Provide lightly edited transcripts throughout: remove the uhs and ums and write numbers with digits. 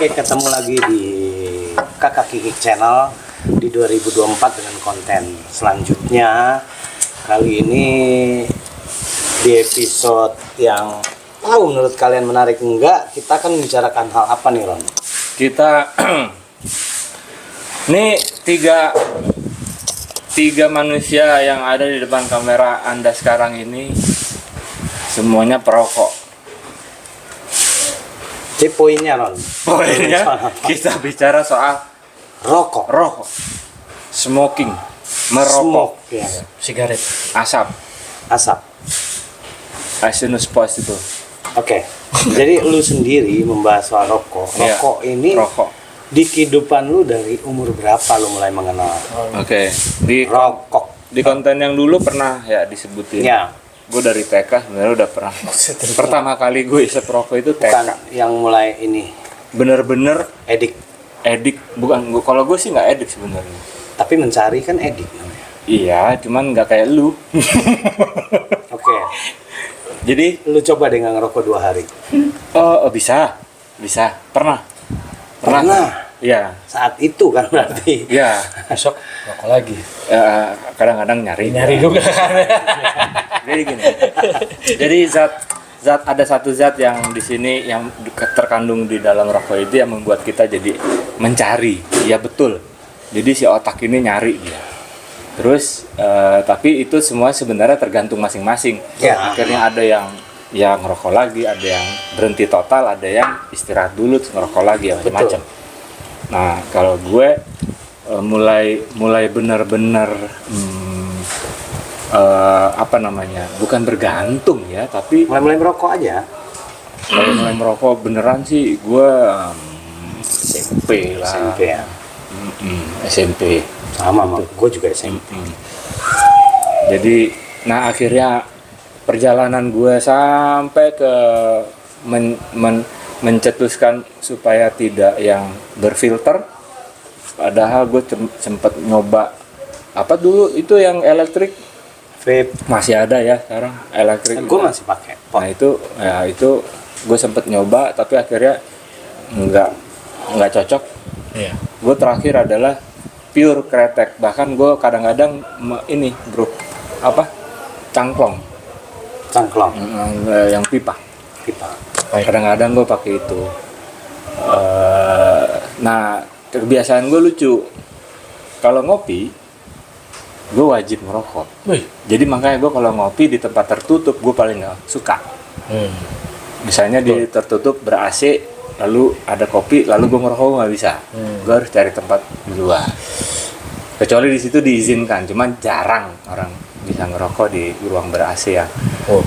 Oke, ketemu lagi di Kakak Kikik Channel di 2024 dengan konten selanjutnya. Kali ini di episode yang menurut kalian menarik enggak, kita akan membicarakan hal apa nih, Ron? Kita nih tiga manusia yang ada di depan kamera Anda sekarang ini semuanya perokok. Poinnya, Ron. Poinnya kita bicara soal rokok, smoking, merokok, ya. Sigaret, asap, as soon as possible. Oke. Jadi lu sendiri membahas soal rokok. Rokok ini di kehidupan lu dari umur berapa lu mulai mengenal? Oke. Di rokok. Di konten yang dulu pernah ya disebutin. Ya. Gue dari TK sebenarnya udah pernah. Pertama kali gue isep rokok itu TK. Bukan yang mulai ini. Bener-bener edik. Bukan. Kalau gue sih nggak edik sebenarnya. Tapi mencari kan edik namanya. Iya, cuman nggak kayak lu. Oke. Jadi lu coba dengan ngerokok 2 hari. Oh, bisa. Pernah. Iya. Saat itu kan berarti. Iya. besok rokok lagi. Kadang-kadang nyari juga kan. Jadi gini. Jadi ada satu zat yang di sini yang terkandung di dalam rokok itu yang membuat kita jadi mencari. Iya betul. Jadi si otak ini nyari dia. Terus tapi itu semua sebenarnya tergantung masing-masing. Ya. Akhirnya ada yang ngerokok lagi, ada yang berhenti total, ada yang istirahat dulu terus ngerokok lagi, macam-macam. Nah, kalau gue mulai benar-benar bukan bergantung ya, tapi mulai merokok aja. Kalau mulai merokok beneran sih gue SMP lah. SMP ya. SMP. Sama gue juga SMP. Jadi, nah akhirnya perjalanan gue sampai ke mencetuskan supaya tidak yang berfilter. Padahal gue sempat nyoba apa dulu itu yang elektrik, vape masih ada ya sekarang elektrik. Gue masih pakai. Nah itu gue sempat nyoba tapi akhirnya nggak cocok. Iya. Gue terakhir adalah pure kretek. Bahkan gue kadang-kadang ini bro cangklong yang pipa. Kadang-kadang gue pakai itu. Nah kebiasaan gue lucu. Kalau ngopi, gue wajib merokok. Jadi makanya gue kalau ngopi di tempat tertutup gue paling nggak suka. Misalnya di tertutup ber-AC, lalu ada kopi, lalu gue ngerokok nggak bisa. Gue harus cari tempat di luar. Kecuali di situ diizinkan, cuman jarang orang bisa ngerokok di ruang ber-AC yang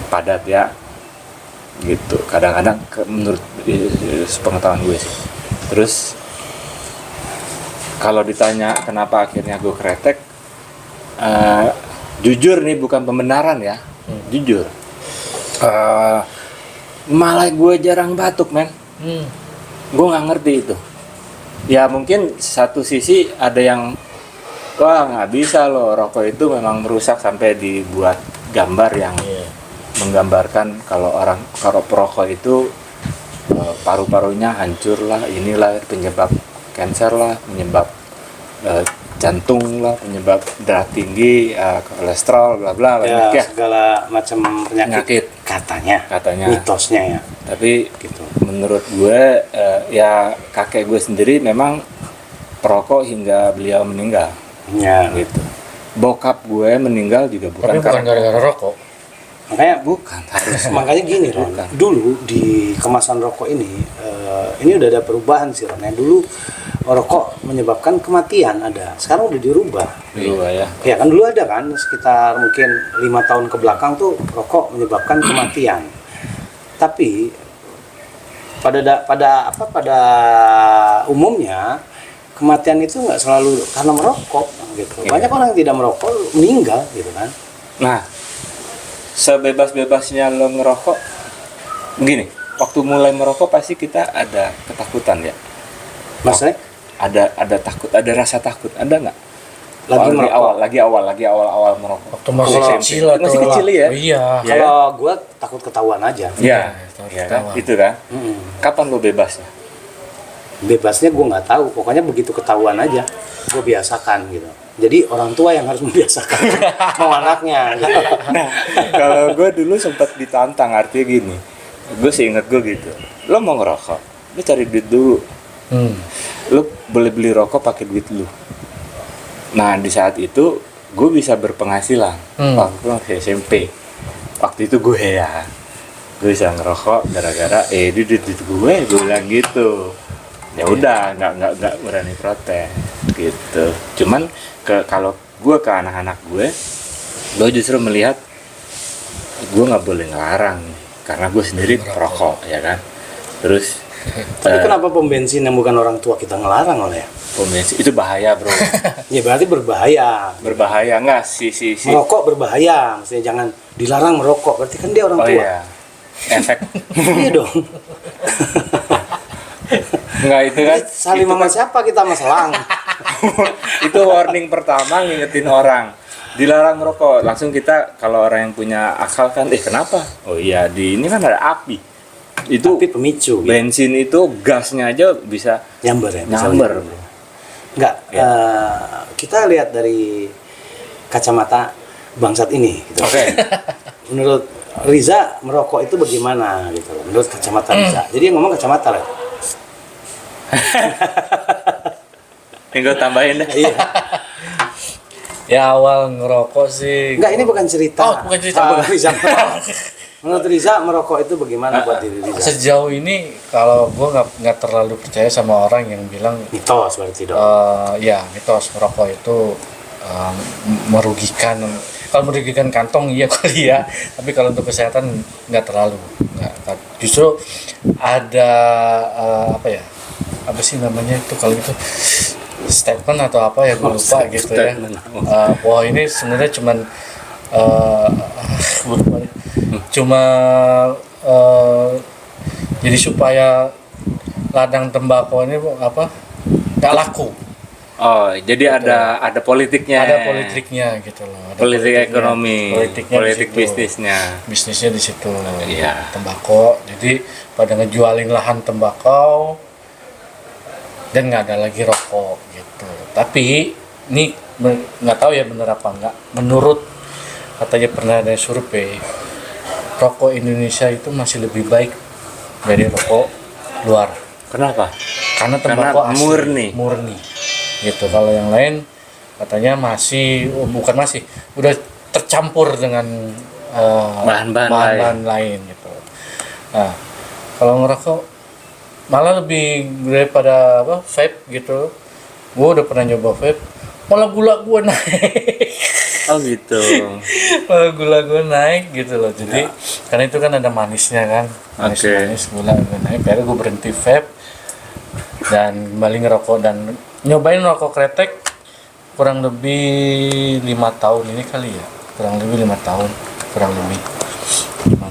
padat ya. Gitu. Kadang-kadang menurut sepengetahuan gue sih. Terus kalau ditanya kenapa akhirnya gue kretek, jujur nih bukan pembenaran ya, jujur. Malah gue jarang batuk men. Gue nggak ngerti itu. Ya mungkin satu sisi ada yang wah nggak bisa loh, rokok itu memang merusak sampai dibuat gambar yang menggambarkan kalau perokok itu paru-parunya hancur lah, inilah penyebab kanker lah, penyebab jantung lah, penyebab darah tinggi, kolesterol, bla bla banyak ya, segala macam penyakit katanya mitosnya ya. Tapi gitu, menurut gue ya kakek gue sendiri memang perokok hingga beliau meninggal ya. Gitu. Bokap gue meninggal juga bukan gara-gara rokok. Makanya bukan harus. Makanya gini Ron, dulu di kemasan rokok ini udah ada perubahan sih Ron. Dulu rokok menyebabkan kematian ada, sekarang udah dirubah. Ya. Ya kan dulu ada kan sekitar mungkin 5 tahun ke belakang tuh rokok menyebabkan kematian. Tapi pada umumnya kematian itu nggak selalu karena merokok gitu. Banyak orang yang tidak merokok meninggal gitu kan. Nah, sebebas-bebasnya lo ngerokok, begini, waktu mulai merokok pasti kita ada ketakutan ya. Maksudnya? Ada takut, ada rasa takut, ada nggak? Lagi awal merokok. Waktu masih kecil ya? Iya. Kalau gue takut ketahuan aja. Iya, kan? Itu kan. Kapan lo bebasnya? Bebasnya gue nggak tahu, pokoknya begitu ketahuan aja gue biasakan gitu. Jadi orang tua yang harus membiasakan mau anaknya gitu. Nah, kalau gue dulu sempat ditantang, artinya gini, gue sih inget gue gitu, lo mau ngerokok, lo cari duit dulu, lo boleh beli rokok pakai duit lo. Nah di saat itu gue bisa berpenghasilan waktu gue masih SMP. Waktu itu gue bisa ngerokok gara-gara di duit gue bilang gitu. Ya udah nggak berani protes gitu. Cuman kalau gue ke anak-anak gue justru melihat gue nggak boleh ngelarang karena gue sendiri perokok ya kan. Terus tapi kenapa pom bensin yang bukan orang tua kita ngelarang oleh? Pom bensin itu bahaya bro. Ya berarti berbahaya. Berbahaya nggak si merokok berbahaya, maksudnya jangan dilarang merokok, berarti kan dia orang tua. Iya. Efek. Iya dong. Enggak itu kan saling sama siapa kita masalah. Itu warning pertama ngingetin orang dilarang merokok. Langsung kita kalau orang yang punya akal kan kenapa? Oh iya di ini kan ada api. Itu tapi pemicu. Bensin itu gasnya aja bisa nyamber ya. Nyamber. Enggak. Ya. Kita lihat dari kacamata bangsat ini. Gitu. Oke. Menurut Riza merokok itu bagaimana gitu? Menurut kacamata Riza. Jadi yang ngomong kacamata lah. Yang gue tambahin dah. Iya. Ya awal ngerokok sih. Enggak, ini bukan cerita. Oh, bukan cerita. Bukan Riza. Menurut Riza merokok itu bagaimana buat diri Riza? Sejauh ini kalau gue nggak terlalu percaya sama orang yang bilang mitos berarti dong. Ya mitos merokok itu merugikan. Kalau merugikan kantong iya kali ya. Tapi kalau untuk kesehatan nggak terlalu. Justru ada apa sih namanya itu kalau itu statement atau apa ya gue lupa gitu ya. Wah ini sebenarnya cuma jadi supaya ladang tembakau ini nggak laku. Oh jadi gitu. ada politiknya. Ada politiknya gitu loh. Ada politik ekonomi, politik bisnisnya di situ. Iya. Tembakau. Jadi pada ngejualin lahan tembakau dan nggak ada lagi rokok gitu. Tapi ini nggak tahu ya benar apa enggak. Menurut katanya pernah ada survei, rokok Indonesia itu masih lebih baik dari rokok luar. Kenapa? Karena tembakau asli, murni. Gitu. Kalau yang lain katanya udah tercampur dengan bahan-bahan lain gitu. Nah, kalau ngerokok malah lebih daripada vape gitu. Gue udah pernah nyoba vape, malah gula gue naik. Oh gitu. Malah gula gue naik gitu loh. Jadi karena itu kan ada manisnya kan, manis gula gue naik. Akhirnya gue berhenti vape dan kembali ngerokok dan nyobain rokok kretek kurang lebih 5 tahun ini kali ya. Kurang lebih 5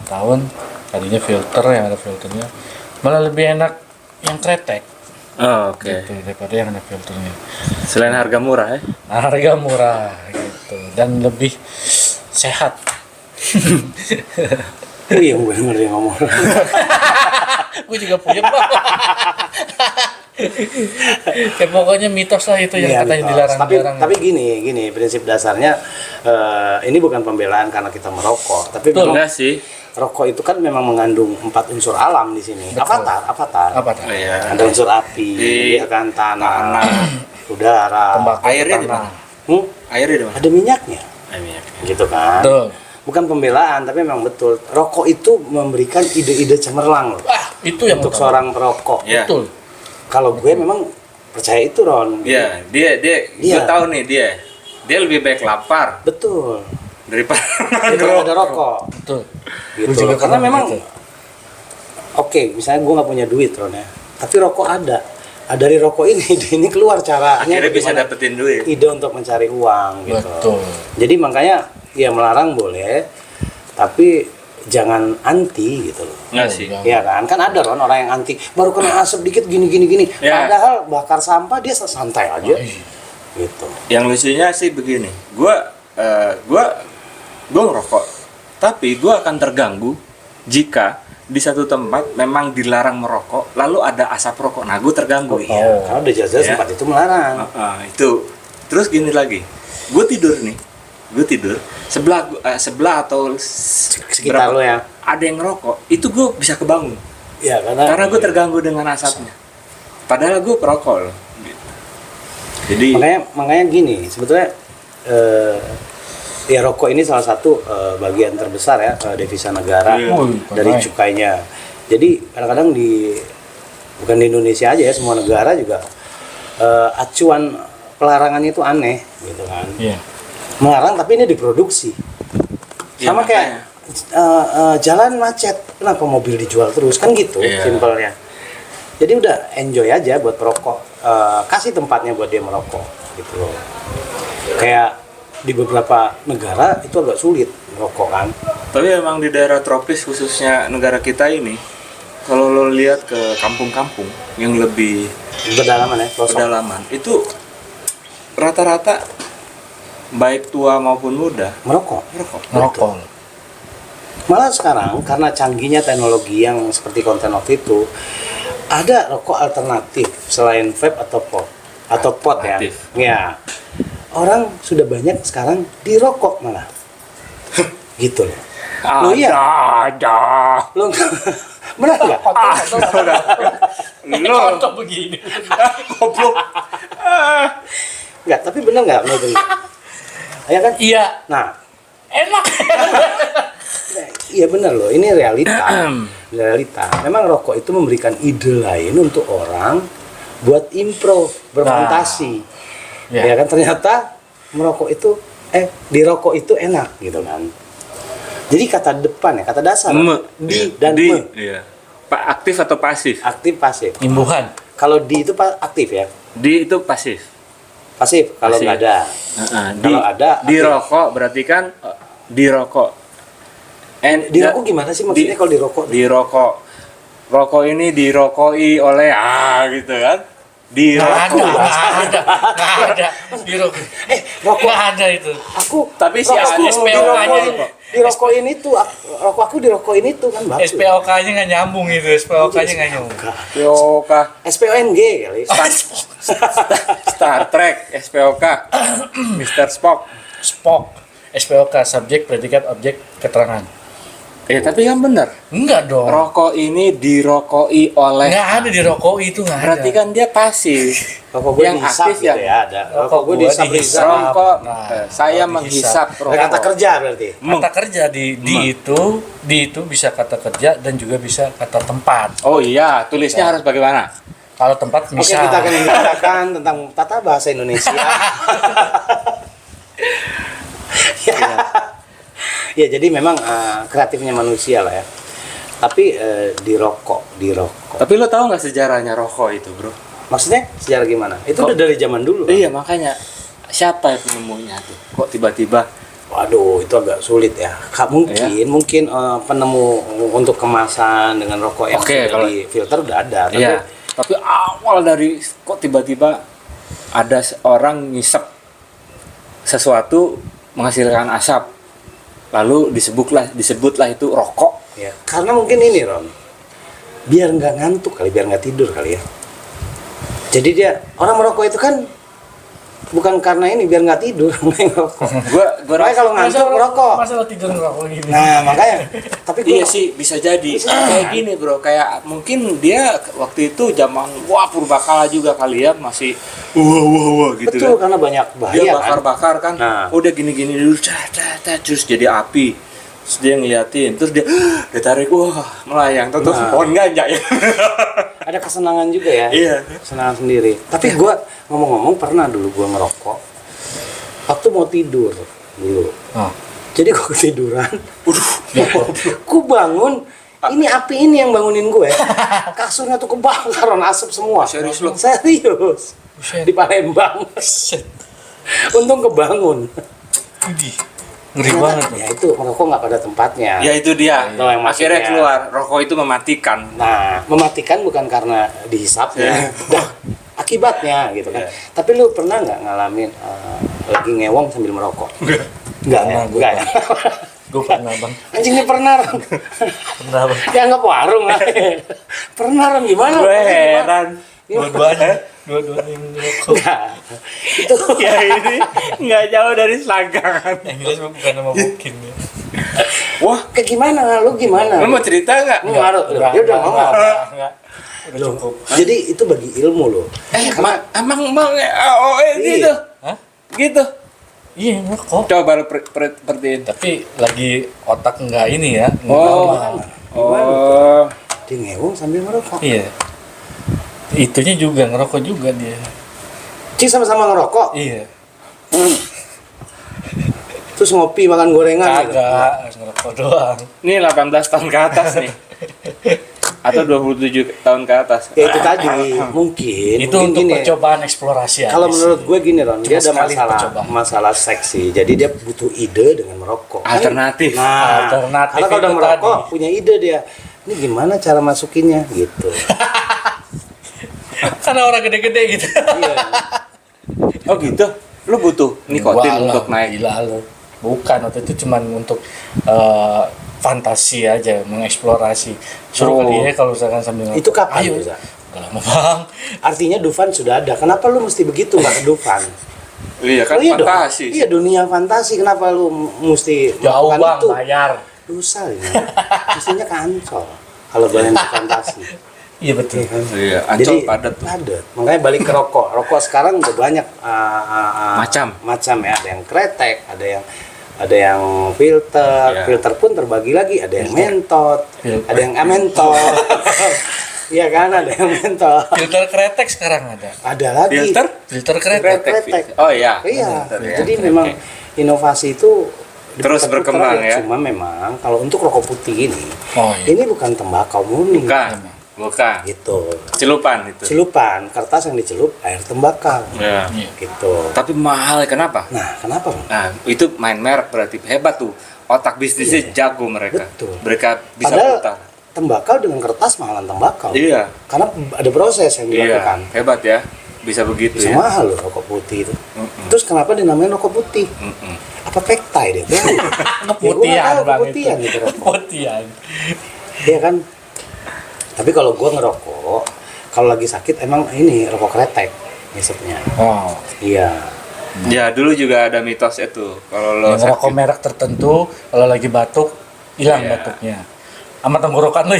tahun. Tadinya filter yang ada filternya. Malah lebih enak yang kretek. Oh, oke. Gitu, daripada yang ada filternya. Selain harga murah ya? Harga murah gitu dan lebih sehat. Iya, bener dia ngomong. Gue juga punya Pak. Ya pokoknya mitos lah itu yang katanya dilarang. Tapi gini prinsip dasarnya ini bukan pembelaan karena kita merokok, tapi enggak sih. Rokok itu kan memang mengandung 4 unsur alam di sini. Avatar. Iya. Ada unsur api, ya kan, tanah, udara, airnya di mana? Airnya di mana? Ada minyaknya. Gitu kan. Betul. Bukan pembelaan, tapi memang betul. Rokok itu memberikan ide-ide cemerlang loh. Itu yang untuk seorang perokok. Ya. Betul. Kalau gue memang percaya itu, Ron. Iya, dia gue tahu nih dia lebih baik lapar. Betul. Daripada ada rokok. Betul. Gitu. Karena memang oke, misalnya gue nggak punya duit, Ron ya. Tapi rokok ada. Dari rokok ini keluar caranya. Akhirnya bisa dapetin duit. Ide untuk mencari uang gitu. Betul. Jadi makanya ya melarang boleh, tapi jangan anti gitu loh. Enggak sih. Iya kan? Kan ada Ron orang yang anti, baru kena asap dikit gini. Ya. Padahal bakar sampah dia santai aja. Gitu. Yang lucunya sih begini. Gua ngerokok. Tapi gua akan terganggu jika di satu tempat memang dilarang merokok, lalu ada asap rokok. Nah, gue terganggu. Iya, karena udah jelas-jelas Ya. tempat itu melarang. Itu. Terus gini lagi, gue tidur sebelah atau Sekitar lo ya. ada yang ngerokok, itu gue bisa kebangun. Ya, Karena gue terganggu dengan asapnya. Padahal gue perokok loh. Gitu. Jadi makanya gini, sebetulnya ya rokok ini salah satu bagian terbesar ya devisa negara Iya. dari cukainya. Jadi kadang-kadang bukan di Indonesia aja ya, semua negara juga acuan pelarangannya itu aneh gitu kan. Iya. Melarang tapi ini diproduksi. Ya, Sama kayak jalan macet, kenapa mobil dijual terus kan gitu Iya. simpelnya. Jadi udah enjoy aja buat perokok, kasih tempatnya buat dia merokok gitu loh. Kayak di beberapa negara itu agak sulit merokok kan. tapi emang di daerah tropis khususnya negara kita ini, kalau lo lihat ke kampung-kampung yang lebih Berdalaman ya, pelosok. pedalaman, itu rata-rata baik tua maupun muda Merokok. Ngerokok. Malah sekarang karena canggihnya teknologi yang seperti konten waktu itu, ada rokok alternatif selain vape atau pot ya. Alternatif. Ya. Orang sudah banyak sekarang dirokok malah. Gitu loh. Lo iya? Ada. Lo benar nggak? Lo Contoh begini. goblok. Nggak, tapi benar nggak menurut lo? Ya kan? Iya. Nah, Enak. iya benar loh. Ini realita. Realita. Memang rokok itu memberikan ide lain untuk orang buat improv, berfantasi. Ya. Ya kan, ternyata merokok itu dirokok itu enak gitu kan. Jadi kata depan ya, kata dasar di dan di, me, iya. Pak aktif atau pasif? aktif pasif. Imbuhan. Kalau di itu aktif ya, Di itu pasif. pasif kalau Pasif. nggak ada. Kalau ada, di aktif. rokok berarti kan di rokok. Dirokok gimana sih maksudnya kalau dirokok? Di rokok. Rokok ini dirokoi oleh gitu kan. Di Nggak rokok. ada. Di rokok. Rokok Nggak ada itu. aku Tapi si rokok ada aku SPOK-nya. dirokokin itu, rokok aku dirokokin itu kan bagus. SPOK-nya nggak nyambung itu. SPOK-nya nggak nyambung. SPOK, SPONG kali. Star Trek, SPOK, Mr. Spock. Spock. SPOK, subjek, predikat, objek, keterangan. Tapi kan benar. Enggak dong. Rokok ini dirokoi oleh. Nggak ada di rokok itu, nggak ada. Berarti kan dia pasif. Rokok gue Yang dihisap aktif gitu ya? ya, ada. Rokok Rokok gue gua dihisap. dihisap. Rokok, Nah, saya kalau menghisap rokok. Kata kerja berarti. Kata kerja di itu bisa kata kerja dan juga bisa kata tempat. Oh iya, tulisnya harus bagaimana? Kalau tempat Oke, bisa. kita akan membicarakan tentang tata bahasa Indonesia. Ya, jadi memang kreatifnya manusia lah ya. Tapi dirokok. Tapi lo tahu nggak sejarahnya rokok itu, bro? Maksudnya sejarah gimana? Itu udah dari zaman dulu. Iya, makanya siapa yang penemunya tuh? Kok tiba-tiba? Waduh, itu agak sulit ya. Mungkin penemu untuk kemasan dengan rokok yang Oke, sudah kalau- di filter udah ada. Tapi Iya. Tapi awal dari kok tiba-tiba ada orang ngisep sesuatu menghasilkan asap. Lalu disebutlah itu rokok. ya, karena mungkin ini Ron, biar nggak ngantuk kali, biar nggak tidur kali ya. Jadi dia orang merokok itu kan bukan karena ini biar nggak tidur, ngerokok. Gua Makanya kalau ngantuk merokok. Masalah tidur ngerokok gini. Nah makanya, tapi Iya sih, bisa jadi. Kayak gini, bro. Kayak mungkin dia waktu itu zaman purbakala juga kali ya, masih wah gitu betul kan. karena banyak Dia bahaya kan. bakar-bakar kan. Nah. Udah gini-gini dulu, terus jadi api. Terus dia ngeliatin, terus dia tarik, wah melayang, terus Nah. pohon ganja ya. Ada kesenangan juga ya. Iya. Kesenangan sendiri. Tapi gua ngomong-ngomong pernah dulu gua ngerokok. Waktu mau tidur dulu. Oh. Jadi gua ketiduran. Ku bangun. Ini api ini yang bangunin gue. Kasurnya tuh kebakar, asap semua. Serius lu? Serius. Buset. Di Palembang. Untung kebangun. Widih. Ngeri banget tuh. Ya itu merokok nggak pada tempatnya. Ya itu dia. Tahu yang Akhirnya maksudnya. keluar, rokok itu mematikan. Nah, mematikan bukan karena dihisapnya, Ya. akibatnya gitu kan. Ya. Tapi lu pernah nggak ngalamin lagi ngewong sambil merokok? Enggak ya? Pernah, Enggak ya? Gue pernah bang. Anjing ini pernah Ron. Pernah bang. Dianggap warung lah. Pernah Ron, gimana? Gue heran. Dua-duanya yang ngerokok. Nah, itu Ya ini nggak jauh dari selangkangan. Yang jelas bukan nama mungkin ya. Wah, kayak gimana? Lu gimana? lu mau cerita nggak? Enggak, dia udah ngomong. Enggak. Udah Loh, cukup. jadi itu bagi ilmu loh. Emang gitu? Iya. Hah? Gitu. Iya ngerokok. Coba lu perhatiin. Tapi lagi otak enggak ini ya. Enggak Oh. normal. Oh, Dia ngewong sambil ngerokok. Iya. Itunya juga ngerokok juga dia. Ci sama-sama ngerokok. Iya. Terus ngopi makan gorengan. Gitu. Kagak, harus ngerokok doang. ini 18 tahun ke atas nih. Atau 27 tahun ke atas. Ya itu tadi mungkin. Itu mungkin untuk gini, percobaan eksplorasi. kalau aja menurut sih. gue gini Ron, dia ada sekali percobaan. masalah seksi. Jadi dia butuh ide dengan merokok. Alternatif. Nah, Alternatif karena kalau udah itu merokok tadi. punya ide dia. Ini gimana cara masukinnya gitu. Karena orang gede-gede gitu. Iya. Oh gitu. Lu butuh nikotin Gua lah, untuk naik. Gila lu. Bukan, waktu itu cuman untuk fantasi aja, mengeksplorasi. Suruh Oh. dia kalau misalkan sambil Itu kapan? ayo. Bisa? Udah lama bang. Artinya Dufan sudah ada. Kenapa lu mesti begitu nggak ke Dufan? Iya kan Oh, iya dong. fantasi. Iya dunia fantasi. Kenapa lu mesti Jauh melakukan bang, itu? bayar. Dosa ya. Mestinya ke Ancol. Kalau boleh fantasi. Iya betul. Iya kan? Iya, Ancol padat tuh. Padat. Makanya balik ke rokok. Rokok sekarang udah banyak macam ya. Ada yang kretek, ada yang filter. Iya. Filter pun terbagi lagi. Ada yang mentot, Filter. ada yang amentot. Iya kan, ada yang mentot. Filter kretek sekarang ada. Ada lagi. Filter? Filter kretek. Kretek. Oh iya. Iya. Filter, ya. Jadi Oke. memang inovasi itu Terus diputar-putar berkembang ya. Cuma memang kalau untuk rokok putih ini, Oh iya. ini bukan tembakau murni. Bukan. Gitu. Celupan itu. Celupan, kertas yang dicelup air tembakau. Ya. Iya. Gitu. Tapi mahal, kenapa? Nah, kenapa, Bang? Nah, itu main merek berarti hebat tuh. Otak bisnisnya jago mereka. Betul. Mereka bisa Padahal putar. tembakau dengan kertas mahalan tembakau. Iya. Karena ada proses yang dilakukan. Iya, hebat ya. Bisa begitu Bisa ya. mahal loh rokok putih itu. Mm-mm. Terus kenapa dinamain rokok putih? Mm-mm. Apa pektai deh? Ya, Keputihan bang keputihan itu. gitu rokok. Keputihan. Iya kan? Tapi kalau gua ngerokok, kalau lagi sakit emang ini rokok kretek ngisepnya. Oh. Iya. Ya, dulu juga ada mitos itu. Kalau lo Yang rokok sakit. merek tertentu kalau lagi batuk hilang Iya. batuknya. Sama tenggorokan lu.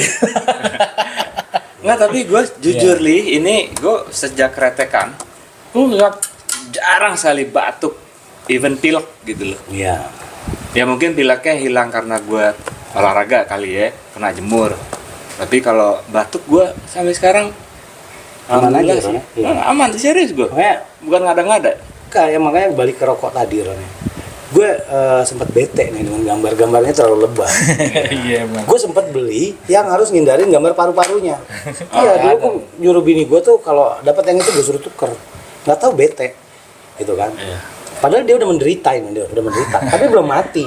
Enggak, tapi gue jujur Li, ini gue sejak kretekan, gue nggak jarang sekali batuk, even pilek gitu loh. Iya. Ya mungkin pileknya hilang karena gue olahraga kali ya, kena jemur. Tapi kalau batuk gue sampai sekarang Aman aja, alhamdulillah sih. Ron, ya? Iya. Aman, serius gue. Makanya Bukan ngada-ngada. kayak makanya balik ke rokok tadi Ron. Gue sempat bete nih dengan gambar-gambarnya terlalu lebay. Iya bang. Gue sempat beli yang harus ngindarin gambar paru-parunya. Iya, dulu ada. gue nyuruh bini gue tuh kalau dapat yang itu gue suruh tuker. Nggak tahu bete, gitu kan? Iya. Padahal dia udah menderita ini, dia udah menderita, tapi belum mati.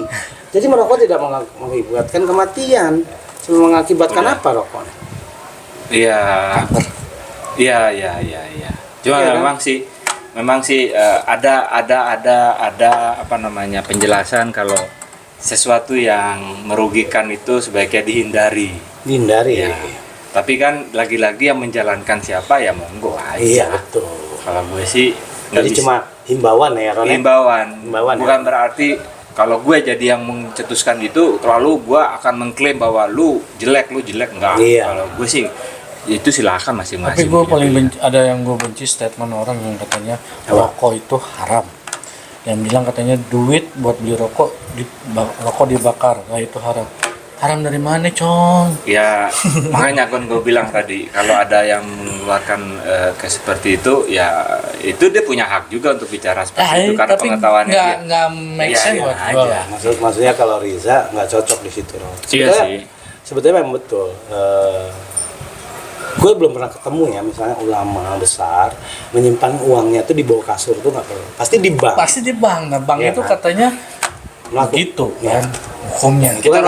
Jadi merokok tidak mengakibatkan kematian, cuma mengakibatkan Iya. apa rokoknya? Iya. Iya. Cuma Iya, kan? memang sih ada apa namanya penjelasan kalau sesuatu yang merugikan itu sebaiknya dihindari. Dihindari Ya. ya. Tapi kan lagi-lagi yang menjalankan siapa ya monggo aja. Iya betul. Kalau gue sih nggak Jadi bisa. cuma himbauan ya Ron. Himbauan. Himbauan, ya. Bukan berarti kalau gue jadi yang mencetuskan itu terlalu gue akan mengklaim bahwa lu jelek enggak. Iya. Kalau gue sih itu silakan Tapi masing-masing. gue paling benci, ada yang gue benci statement orang yang katanya rokok itu haram. Yang bilang katanya duit buat beli rokok, rokok dibakar, nah itu haram. Haram dari mana, Cong? Ya makanya kan gue bilang tadi kalau ada yang mengeluarkan kayak seperti itu ya itu dia punya hak juga untuk bicara seperti itu karena pengetahuannya dia. nggak make Iya, sense iya buat aja. gue lah. Maksudnya kalau Riza nggak cocok di situ Ron. Iya sih. Sebetulnya memang betul. Gue belum pernah ketemu ya misalnya ulama besar menyimpan uangnya tuh di bawah kasur tuh nggak perlu. Pasti di bank. Pasti di bank, nah bank Iya itu kan? katanya Melaku- gitu Ya. kan hukumnya. Kita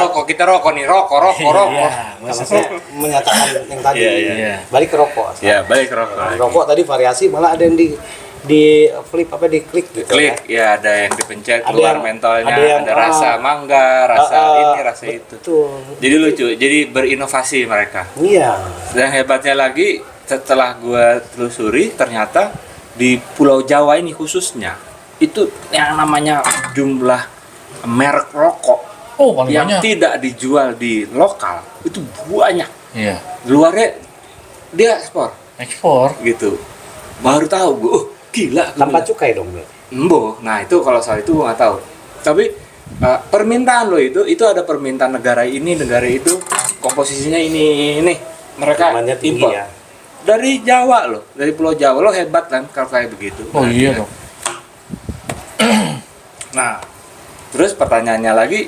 rokok nih, rokok. Iya, Maksudnya menyatakan yang tadi. Iya. Balik ke rokok. Ya balik ke rokok. Rokok tadi variasi malah ada yang di flip apa di klik gitu Klik, ya ada yang dipencet Ada keluar yang- mentolnya, ada yang, ada rasa mangga, rasa ini, rasa itu. Betul. Jadi lucu, jadi berinovasi mereka. Iya. Dan hebatnya lagi, setelah gue telusuri, ternyata di Pulau Jawa ini khususnya, itu yang namanya jumlah merek rokok Oh, paling yang banyak. tidak dijual di lokal, itu banyak. Iya. Luarnya dia ekspor, Ekspor. gitu. Baru tahu gue, oh gila. Gua Tanpa bilang. cukai dong berarti. Embo, nah itu kalau soal itu gue nggak tahu. Tapi permintaan lo itu ada permintaan negara ini, negara itu, komposisinya ini, mereka Demandnya tinggi impor. ya. Dari Jawa loh, dari Pulau Jawa lo hebat kan kalau kayak begitu. Oh Nah, iya dong. Nah, terus pertanyaannya lagi,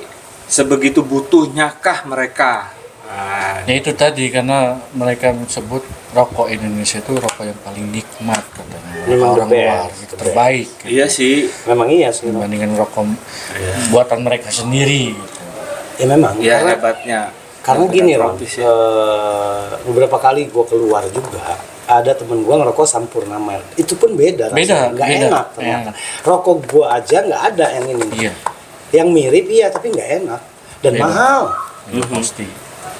sebegitu butuhnyakah mereka? Nah, Ya itu tadi karena mereka sebut rokok Indonesia itu rokok yang paling nikmat katanya. Memang Orang the best, luar itu the terbaik gitu. iya sih. Memang iya sih. Dibandingkan rokok Iya. buatan mereka sendiri gitu. Ya memang. Ya karena hebatnya. karena Hebatnya gini Ron, tropis ya. beberapa kali gue keluar juga ada temen gue ngerokok Sampurna merek. Itu pun beda Beda, rasanya. Nggak beda. enak ternyata. Rokok gue aja nggak ada yang ini. Iya. Yang mirip iya tapi nggak enak dan Beda. mahal. Itu pasti.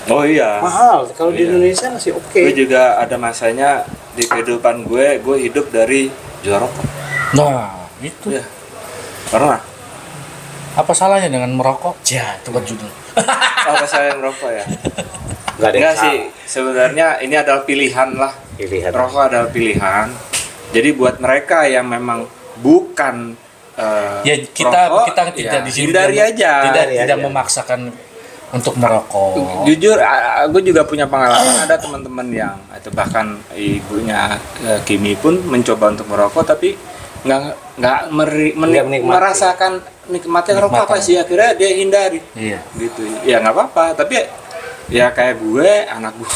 Oh iya. Mahal. Kalau di Iya. Indonesia masih oke. Gue juga ada masanya di kehidupan gue hidup dari jual rokok. Nah, itu. Ya. Pernah. Apa salahnya dengan merokok? Ya, itu kan judul. Apa saya yang merokok ya? Nggak ada yang Enggak sih, salah. sebenarnya ini adalah pilihan lah. Pilihan. Rokok adalah pilihan. Jadi buat mereka yang memang bukan Ya perokok, kita tidak ya, di sini hindari aja. tidak Hindari tidak aja. memaksakan untuk merokok. Jujur, gue juga punya pengalaman ada teman-teman yang atau bahkan ibunya Kimi pun mencoba untuk merokok tapi nggak menikmati. merasakan nikmatnya rokok apa sih, akhirnya dia hindari Iya. gitu. Ya nggak apa-apa, tapi ya kayak gue, anak gue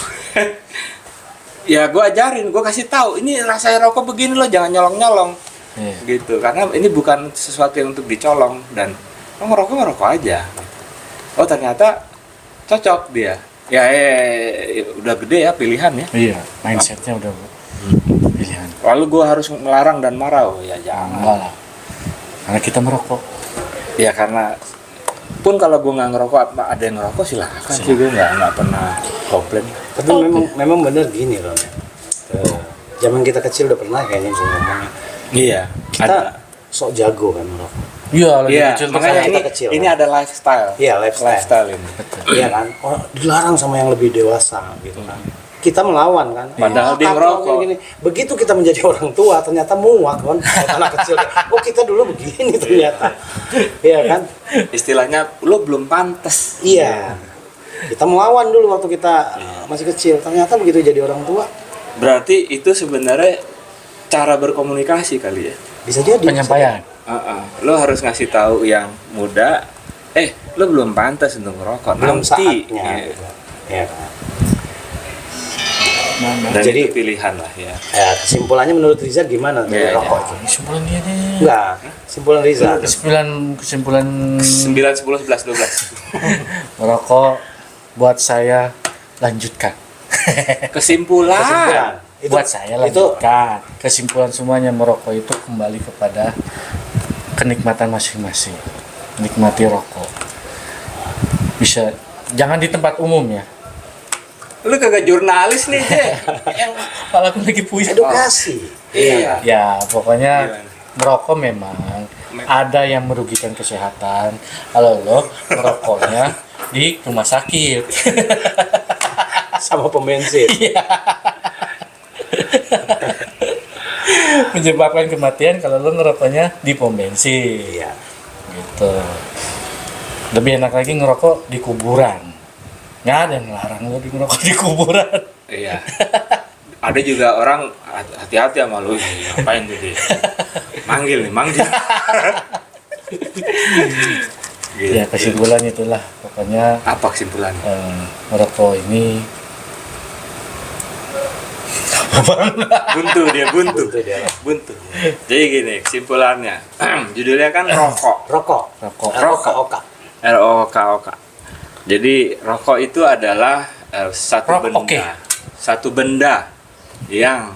ya gue ajarin, gue kasih tahu ini rasanya rokok begini loh, jangan nyolong-nyolong Iya. gitu, karena ini bukan sesuatu yang untuk dicolong dan lo ngerokok aja. Oh ternyata cocok dia ya, udah gede ya pilihan ya. Iya, mindsetnya udah pilihan. Lalu gue harus melarang dan marah, oh ya Enggak jangan lah. Karena kita merokok. ya, karena pun kalau gue nggak ngerokok, ada yang ngerokok silakan sih, gue nggak pernah komplain. Tapi memang bener gini loh. Zaman kita kecil udah pernah kayaknya bisa ngomongnya. Iya, Kita sok jago kan merokok. Iya, lagi Iya, kecil tuh makanya kayak- kita kecil, ini kan? ada lifestyle. Iya, lifestyle. ini. Iya kan? Oh, dilarang sama yang lebih dewasa gitu kan. Kita melawan kan. Padahal dia kapok, ngerokok. gini. Begitu kita menjadi orang tua ternyata muak kan. Anak kecil. Oh, kita dulu begini ternyata. Iya kan? Istilahnya lo belum pantas. Iya. Kita melawan dulu waktu kita masih kecil. Ternyata begitu jadi orang tua Berarti itu sebenarnya cara berkomunikasi kali ya. bisa jadi. penyampaian. Lo harus ngasih tahu yang muda, lo belum pantas untuk ngerokok. Belum nanti. saatnya. Iya. Gitu. Iya kan? Dan Jadi- itu pilihan lah ya. Ya, kesimpulannya menurut Riza gimana dari Iya, rokok iya. itu? Kesimpulan dia deh. Enggak, kesimpulan Riza. Kesimpulan 9, 10, 11, 12. merokok buat saya lanjutkan. Kesimpulan. Itu- Buat saya itu lanjutkan. Kesimpulan semuanya merokok itu kembali kepada kenikmatan masing-masing. Nikmati rokok. Bisa jangan di tempat umum ya. Lu kagak jurnalis nih, Cek. Yang Kalau aku lagi puisi. edukasi. Iya. Ya, pokoknya Gimana? merokok memang ada yang merugikan kesehatan. Kalau lo merokoknya di rumah sakit. Sama pom bensin. Menyebabkan kematian kalau lo ngerokoknya di pom bensin. Iya. Gitu. Lebih enak lagi ngerokok di kuburan. Nggak ada yang ngelarang lo di ngerokok di kuburan. Iya. Ada juga orang hati-hati sama lu, ngapain tuh dia? Manggil nih, manggil. Gitu. Ya kesimpulan itulah pokoknya Apa kesimpulannya? merokok ini Buntu dia, buntu. Itu dia. Buntu. Jadi gini, kesimpulannya. Judulnya kan rokok. Rokok. rokok. Rokok. Oka. ROKOK. Jadi rokok itu adalah satu Rokok, benda, oke. satu benda yang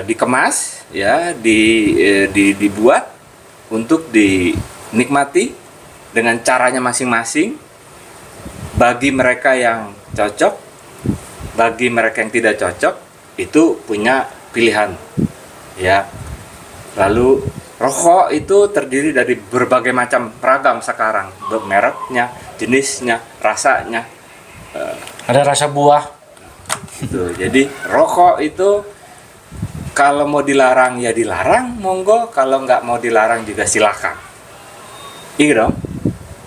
dikemas ya dibuat untuk dinikmati dengan caranya masing-masing. Bagi mereka yang cocok, bagi mereka yang tidak cocok, itu punya pilihan. Ya. Lalu rokok itu terdiri dari berbagai macam ragam sekarang, mereknya, jenisnya, rasanya. Ada rasa buah. Gitu. Jadi rokok itu kalau mau dilarang ya dilarang, monggo. Kalau nggak mau dilarang juga silakan. Iya dong.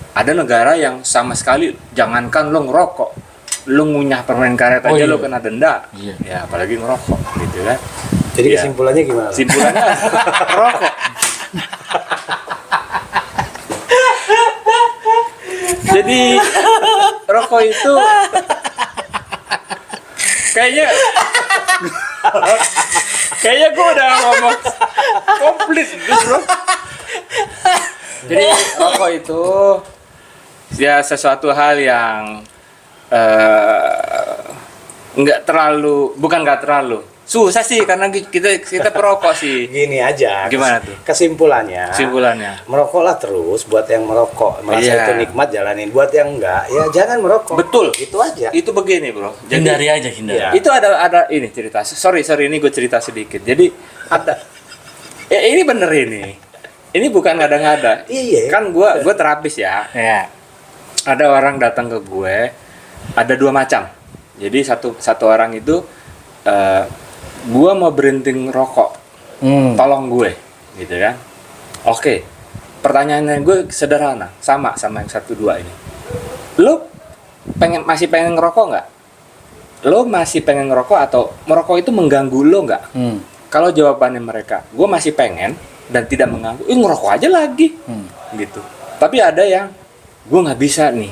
Ada negara yang sama sekali jangankan lo ngerokok, lo ngunyah permen karet aja lo kena denda. Iya. Ya apalagi ngerokok, gitu kan. Jadi Ya. kesimpulannya gimana? Simpulannya rokok. Jadi rokok itu kayaknya gue udah ngomong komplit gitu bro. Jadi rokok itu ya sesuatu hal yang nggak terlalu susah sih karena kita perokok sih. Gini aja. Gimana tuh? Kesimpulannya. Merokoklah terus buat yang merokok. Merasa Iya. itu nikmat jalanin. Buat yang enggak, ya jangan merokok. Betul. Itu aja. Itu begini bro. Jadi Hindari aja, hindari. Iya. itu ada ini cerita. Sorry ini gue cerita sedikit. Jadi ada. Ya ini bener ini. Ini bukan ngada-ngada. Iya. Kan gue terapis ya. Ya. Ada orang datang ke gue. Ada dua macam. Jadi satu orang itu gue mau berhenti ngerokok. Tolong gue, gitu kan? Oke. Pertanyaannya gue sederhana, sama yang 1-2 ini. Lo masih pengen ngerokok nggak? Lo masih pengen ngerokok atau merokok itu mengganggu lo nggak? Kalau jawabannya mereka, gue masih pengen dan tidak mengganggu, ngerokok aja lagi, gitu. Tapi ada yang gue nggak bisa nih,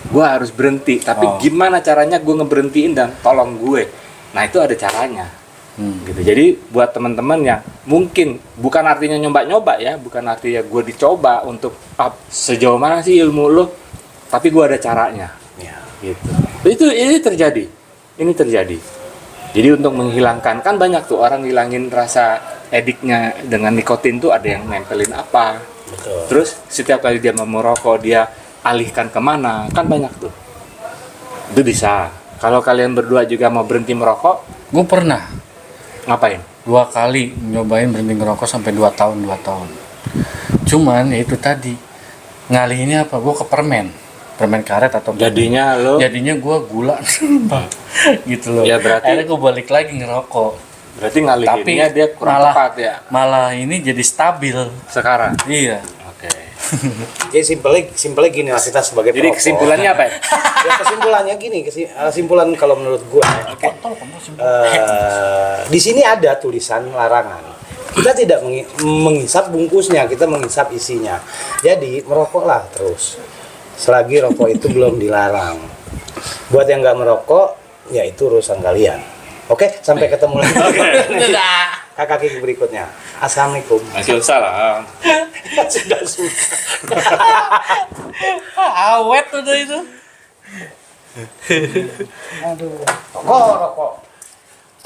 gue harus berhenti. Tapi gimana caranya gue ngeberhentiin dan tolong gue? Nah itu ada caranya. Gitu. Jadi buat teman-teman yang mungkin bukan artinya nyoba-nyoba ya, bukan artinya gue dicoba untuk sejauh mana sih ilmu lo, tapi gue ada caranya. Ya. Gitu. Ini terjadi. Jadi untuk menghilangkan, kan banyak tuh orang ngilangin rasa ediknya dengan nikotin tuh, ada yang nempelin apa. Betul. Terus setiap kali dia mau merokok dia alihkan kemana, kan banyak tuh. Itu bisa. Kalau kalian berdua juga mau berhenti merokok, Gue pernah ngapain? 2 kali nyobain berhenti ngerokok sampai 2 tahun. Cuman ya itu tadi, ngalihinnya apa? Gue ke permen karet atau Jadinya gue gula gitu loh. Ya, berarti- akhirnya gue balik lagi ngerokok. berarti ngalihinnya dia kurang malah, tepat ya malah ini jadi stabil. sekarang. Iya. Oke. Jadi simpelnya gini lah, kita sebagai Jadi perokok. kesimpulannya apa ya? Ya kesimpulannya gini, kesimpulan kalau menurut gue. Di sini ada tulisan larangan. Kita tidak menghisap bungkusnya, kita menghisap isinya. Jadi merokoklah terus selagi rokok itu belum dilarang. Buat yang nggak merokok, ya itu urusan kalian. Oke, sampai ketemu lagi. Kakak Kiki berikutnya. Assalamualaikum. Waalaikumsalam. Sudah. Awet udah itu. Aduh. Rokok.